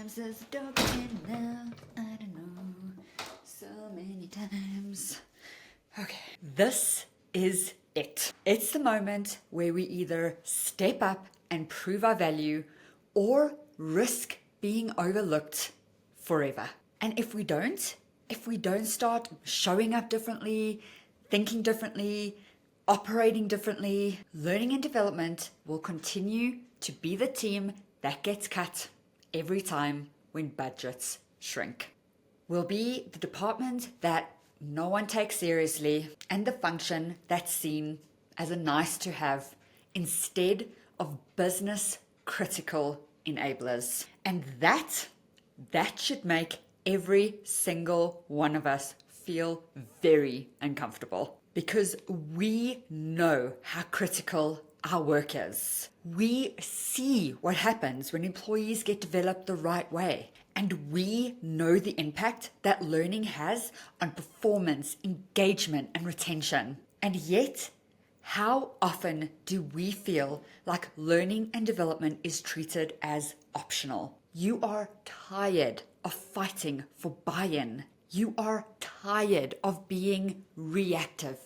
times has the door been now? I don't know. So many times. Okay, this is it. It's the moment where we either step up and prove our value or risk being overlooked forever. And if we don't start showing up differently, thinking differently, operating differently, learning and development will continue to be the team that gets cut every time when budgets shrink. We'll be the department that no one takes seriously and the function that's seen as a nice to have instead of business critical enablers. And that should make every single one of us feel very uncomfortable because we know how critical our work is. We see what happens when employees get developed the right way. And we know the impact that learning has on performance, engagement, and retention. And yet, how often do we feel like learning and development is treated as optional? You are tired of fighting for buy-in. You are tired of being reactive,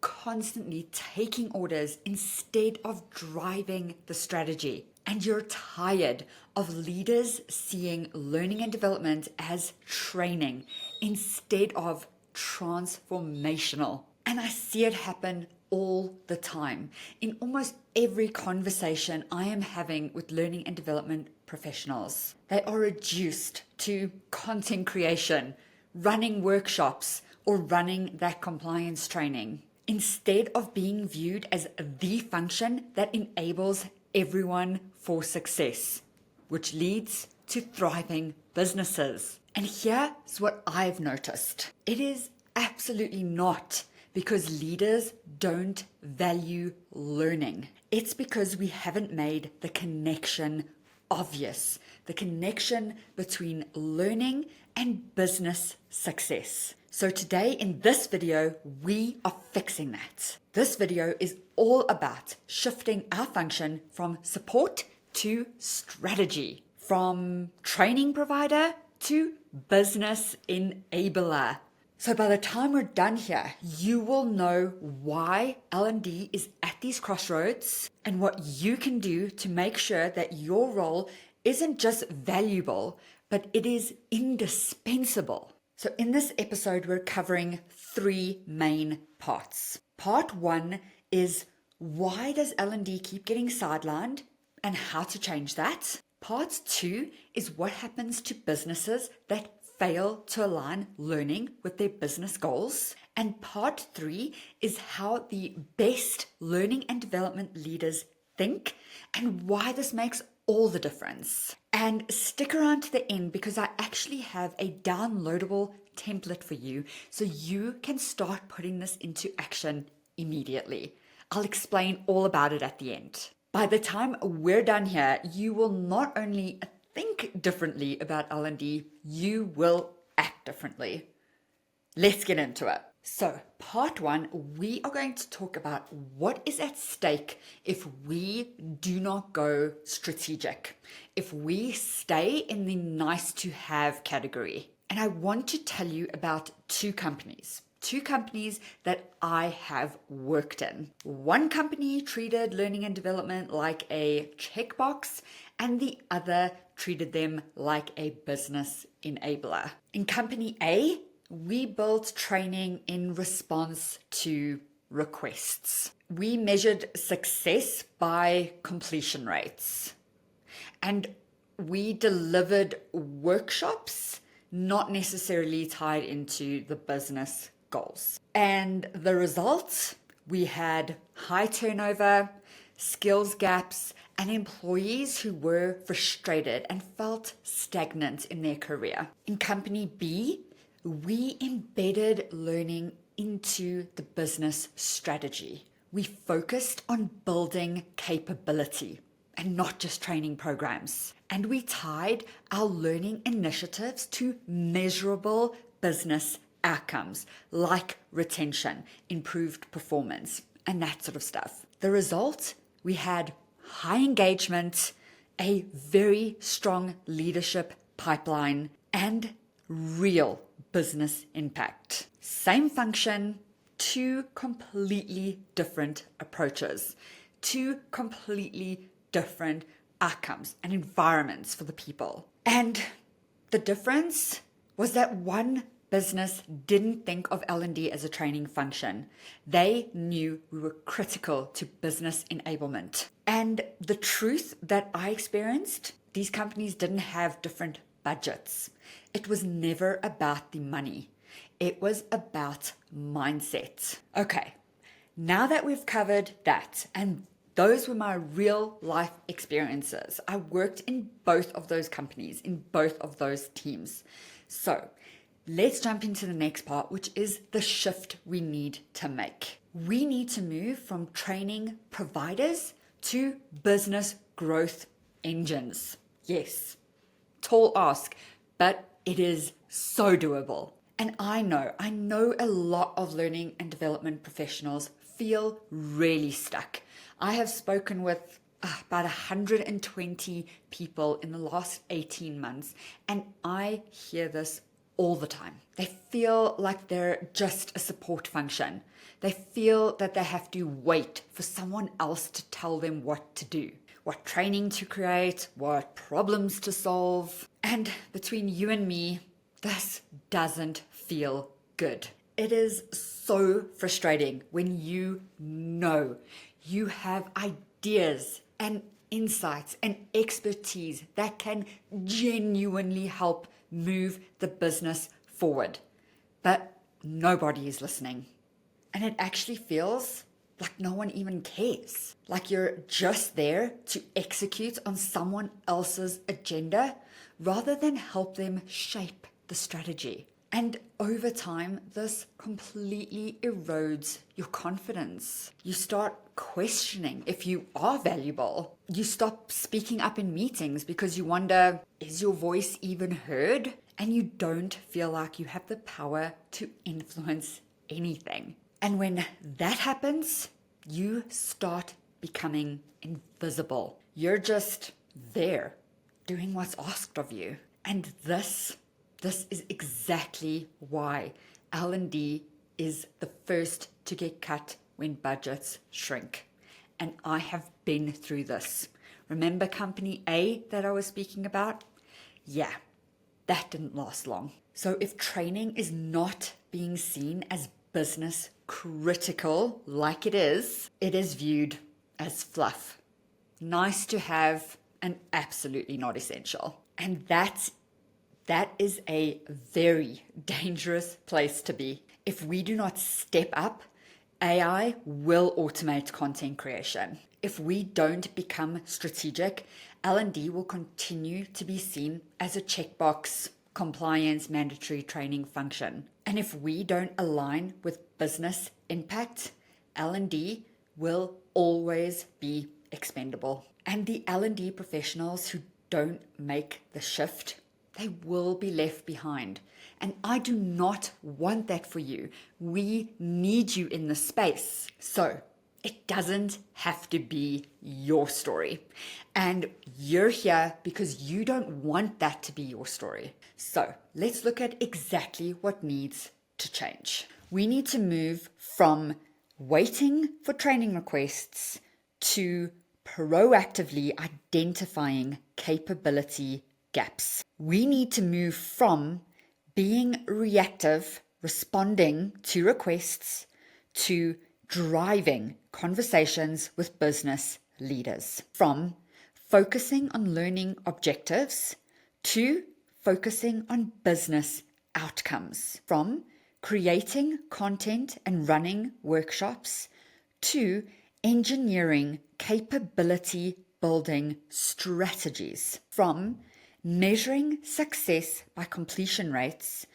constantly taking orders instead of driving the strategy. And you're tired of leaders seeing learning and development as training instead of transformational. And I see it happen all the time. In almost every conversation I am having with learning and development professionals, they are reduced to content creation, running workshops, or running that compliance training, instead of being viewed as the function that enables everyone for success, which leads to thriving businesses. And here's what I've noticed. It is absolutely not because leaders don't value learning. It's because we haven't made the connection obvious, the connection between learning and business success. So today in this video, we are fixing that. This video is all about shifting our function from support to strategy, from training provider to business enabler. So by the time we're done here, you will know why L&D is at these crossroads and what you can do to make sure that your role isn't just valuable, but it is indispensable. So in this episode, we're covering 3 main parts. Part 1 is why does L&D keep getting sidelined and how to change that. Part 2 is what happens to businesses that fail to align learning with their business goals. And part 3 is how the best learning and development leaders think and why this makes all the difference. And stick around to the end because I actually have a downloadable template for you so you can start putting this into action immediately. I'll explain all about it at the end. By the time we're done here, you will not only think differently about L&D, you will act differently. Let's get into it. So, part 1, we are going to talk about what is at stake if we do not go strategic, if we stay in the nice to have category. And I want to tell you about two companies that I have worked in. One company treated learning and development like a checkbox, and the other treated them like a business enabler. In company A, we built training in response to requests. We measured success by completion rates. And we delivered workshops not necessarily tied into the business goals. And the results, we had high turnover, skills gaps, and employees who were frustrated and felt stagnant in their career. In company B, we embedded learning into the business strategy. We focused on building capability and not just training programs. And we tied our learning initiatives to measurable business outcomes like retention, improved performance, and that sort of stuff. The result, we had high engagement, a very strong leadership pipeline, and real business impact. Same function, two completely different approaches, two completely different outcomes and environments for the people. And the difference was that one business didn't think of L&D as a training function. They knew we were critical to business enablement. And the truth that I experienced, these companies didn't have different budgets. It was never about the money. It was about mindset. Okay, now that we've covered that, and those were my real life experiences. I worked in both of those companies, in both of those teams. So let's jump into the next part, which is the shift we need to make. We need to move from training providers to business growth engines. Yes, tall ask, but it is so doable. And I know a lot of learning and development professionals feel really stuck. I have spoken with about 120 people in the last 18 months, and I hear this all the time. They feel like they're just a support function. They feel that they have to wait for someone else to tell them what to do, what training to create, what problems to solve. And between you and me, this doesn't feel good. It is so frustrating when you know you have ideas and insights and expertise that can genuinely help move the business forward, but nobody is listening. And it actually feels like no one even cares. Like you're just there to execute on someone else's agenda rather than help them shape the strategy. And over time, this completely erodes your confidence. You start questioning if you are valuable. You stop speaking up in meetings because you wonder, is your voice even heard? And you don't feel like you have the power to influence anything. And when that happens, you start becoming invisible. You're just there doing what's asked of you. And this is exactly why L&D is the first to get cut when budgets shrink. And I have been through this. Remember company A that I was speaking about? Yeah, that didn't last long. So if training is not being seen as business critical like it is viewed as fluff. Nice to have and absolutely not essential. And that is a very dangerous place to be. If we do not step up, AI will automate content creation. If we don't become strategic, L&D will continue to be seen as a checkbox, compliance, mandatory training function. And if we don't align with business impact, L&D will always be expendable. And the L&D professionals who don't make the shift, they will be left behind. And I do not want that for you. We need you in the space. So it doesn't have to be your story. And you're here because you don't want that to be your story. So let's look at exactly what needs to change. We need to move from waiting for training requests to proactively identifying capability gaps. We need to move from being reactive, responding to requests, to driving conversations with business leaders. From focusing on learning objectives to focusing on business outcomes. From creating content and running workshops to engineering capability building strategies. From measuring success by completion rates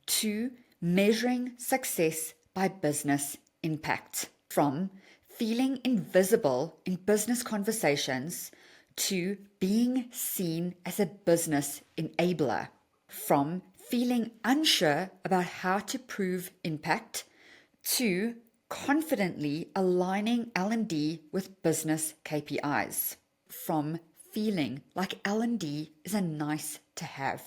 to measuring success by business impact. From feeling invisible in business conversations to being seen as a business enabler. From feeling unsure about how to prove impact to confidently aligning L&D with business KPIs. From feeling like L&D is a nice to have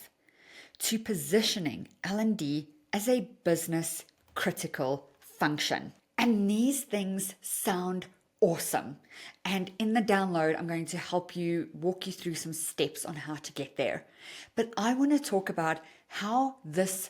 to positioning L&D as a business critical function. And these things sound awesome. And in the download, I'm going to help you walk you through some steps on how to get there. But I want to talk about how this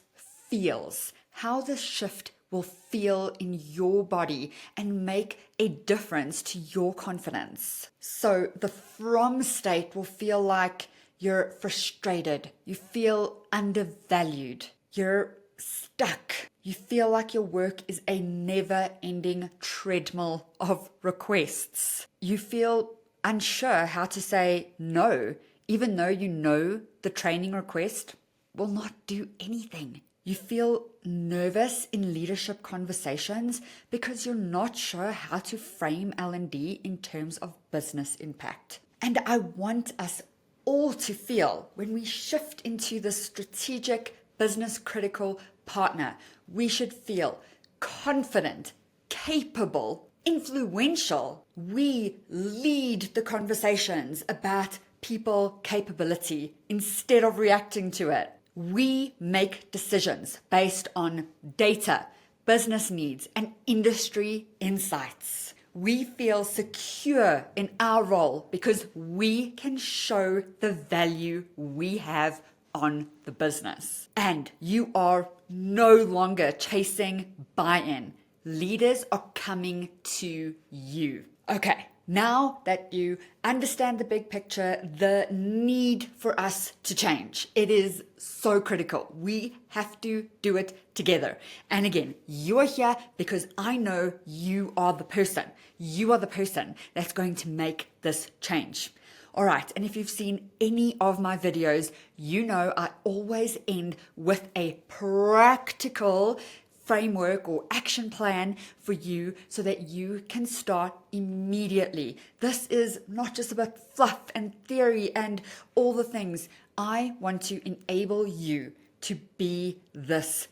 feels, how this shift will feel in your body and make a difference to your confidence. So the from state will feel like you're frustrated, you feel undervalued, you're stuck, you feel like your work is a never-ending treadmill of requests. You feel unsure how to say no, even though you know the training request will not do anything. You feel nervous in leadership conversations because you're not sure how to frame L&D in terms of business impact. And I want us all to feel, when we shift into the strategic business critical partner, we should feel confident, capable, influential. We lead the conversations about people capability instead of reacting to it. We make decisions based on data, business needs, and industry insights. We feel secure in our role because we can show the value we have on the business. And you are no longer chasing buy-in. Leaders are coming to you. Okay. Now that you understand the big picture, the need for us to change, it is so critical. We have to do it together. And again, you are here because I know you are the person. You are the person that's going to make this change. All right, and if you've seen any of my videos, you know I always end with a practical framework or action plan for you so that you can start immediately. This is not just about fluff and theory and all the things. I want to enable you to be this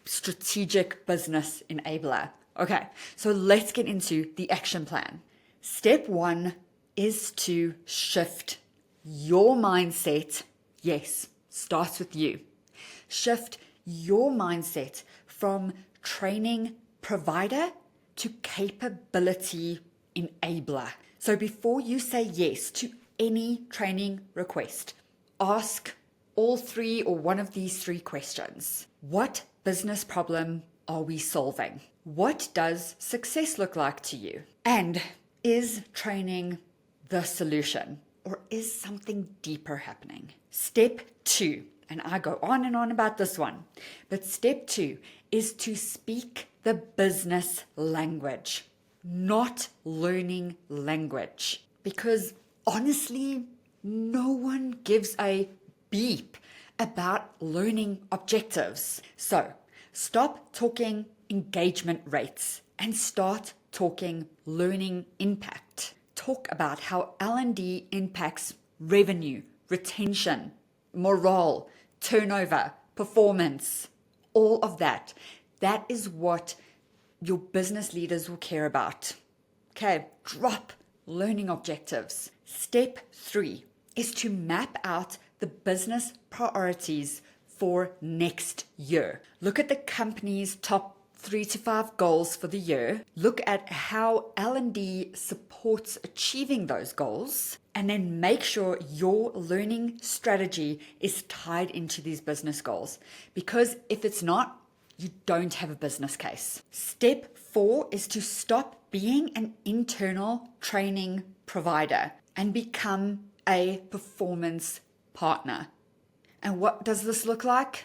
strategic business enabler. Okay, so let's get into the action plan. Step 1 is to shift your mindset. Yes, starts with you. Shift your mindset from training provider to capability enabler. So before you say yes to any training request, ask all 3 or one of these 3 questions. What business problem are we solving? What does success look like to you? And is training the solution, or is something deeper happening? Step 2, and I go on and on about this one, but step 2 is to speak the business language, not learning language. Because honestly, no one gives a beep about learning objectives. So stop talking engagement rates and start talking learning impact. Talk about how L&D impacts revenue, retention, morale, turnover, performance, all of that. That is what your business leaders will care about. Okay, drop learning objectives. Step 3 is to map out the business priorities for next year. Look at the company's top 3 to 5 goals for the year. Look at how L&D supports achieving those goals, and then make sure your learning strategy is tied into these business goals. Because if it's not, you don't have a business case. Step 4 is to stop being an internal training provider and become a performance partner. And what does this look like?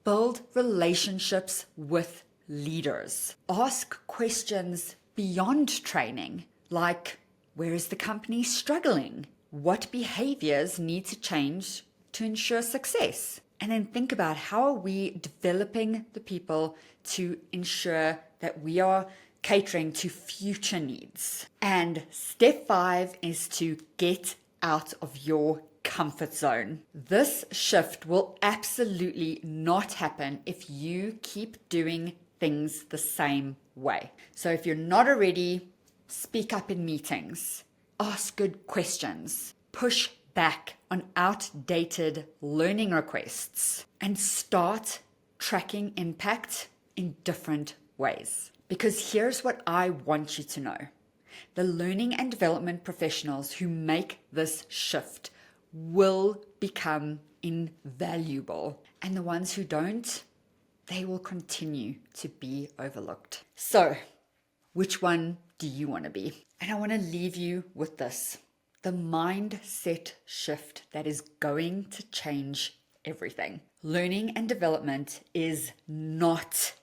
Build relationships with leaders. Ask questions beyond training, like, where is the company struggling? What behaviors need to change to ensure success? And then think about, how are we developing the people to ensure that we are catering to future needs? And step 5 is to get out of your comfort zone. This shift will absolutely not happen if you keep doing things the same way. So if you're not already, speak up in meetings, ask good questions, push back on outdated learning requests and start tracking impact in different ways. Because here's what I want you to know. The learning and development professionals who make this shift will become invaluable. And the ones who don't, they will continue to be overlooked. So, which one do you want to be? And I want to leave you with this. The mindset shift that is going to change everything. Learning and development is not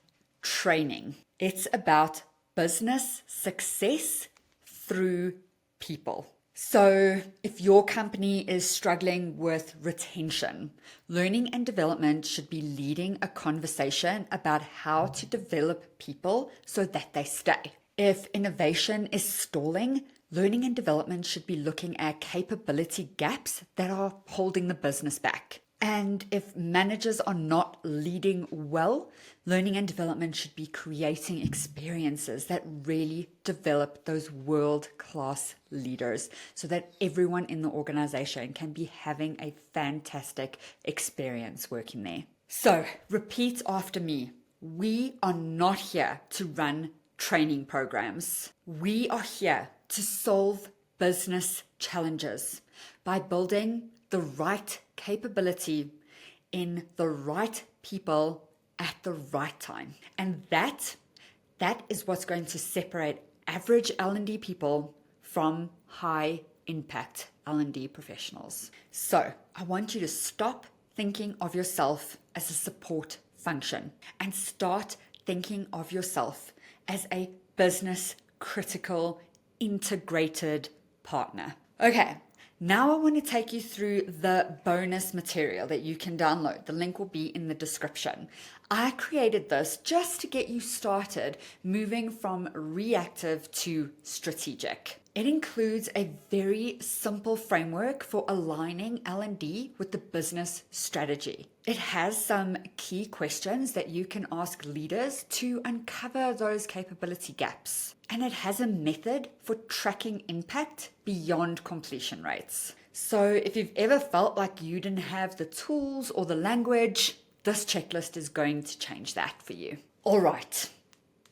training. It's about business success through people. So if your company is struggling with retention, learning and development should be leading a conversation about how to develop people so that they stay. If innovation is stalling, learning and development should be looking at capability gaps that are holding the business back. And if managers are not leading well, learning and development should be creating experiences that really develop those world-class leaders so that everyone in the organization can be having a fantastic experience working there. So repeat after me. We are not here to run training programs. We are here to solve business challenges by building the right capability in the right people at the right time. And that is what's going to separate average L&D people from high impact L&D professionals. So I want you to stop thinking of yourself as a support function and start thinking of yourself as a business critical integrated partner. Okay. Now I want to take you through the bonus material that you can download. The link will be in the description. I created this just to get you started moving from reactive to strategic. It includes a very simple framework for aligning L&D with the business strategy. It has some key questions that you can ask leaders to uncover those capability gaps. And it has a method for tracking impact beyond completion rates. So if you've ever felt like you didn't have the tools or the language, this checklist is going to change that for you. All right,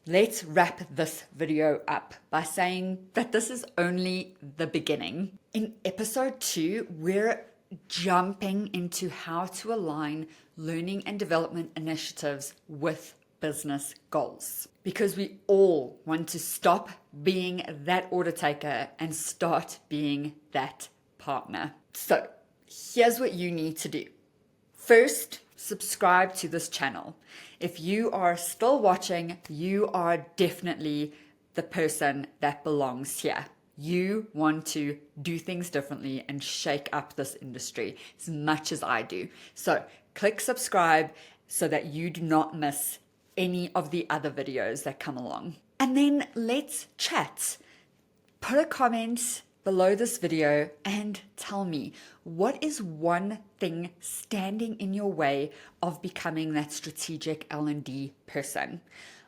let's wrap this video up by saying that this is only the beginning. In episode 2, we're jumping into how to align learning and development initiatives with business goals, because we all want to stop being that order taker and start being that partner. So here's what you need to do. First, subscribe to this channel. If you are still watching, you are definitely the person that belongs here. You want to do things differently and shake up this industry as much as I do. So click subscribe so that you do not miss any of the other videos that come along. And then let's chat. Put a comment below this video and tell me, what is one thing standing in your way of becoming that strategic L&D person?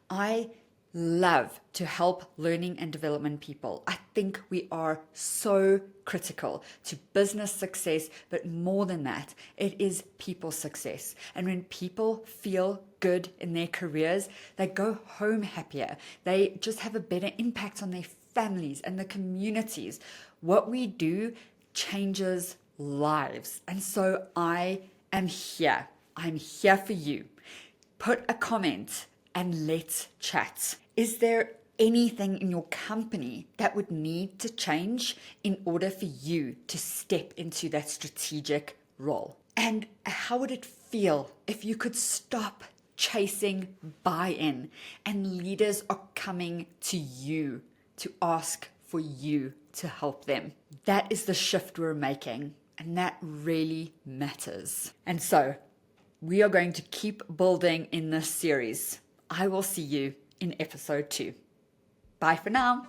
I love to help learning and development people. I think we are so critical to business success, but more than that, it is people success. And when people feel good in their careers, they go home happier. They just have a better impact on their families and the communities. What we do changes lives. And so I am here. I'm here for you. Put a comment and let's chat. Is there anything in your company that would need to change in order for you to step into that strategic role? And how would it feel if you could stop chasing buy-in and leaders are coming to you to ask for you to help them? That is the shift we're making, and that really matters. And so we are going to keep building in this series. I will see you in episode 2. Bye for now.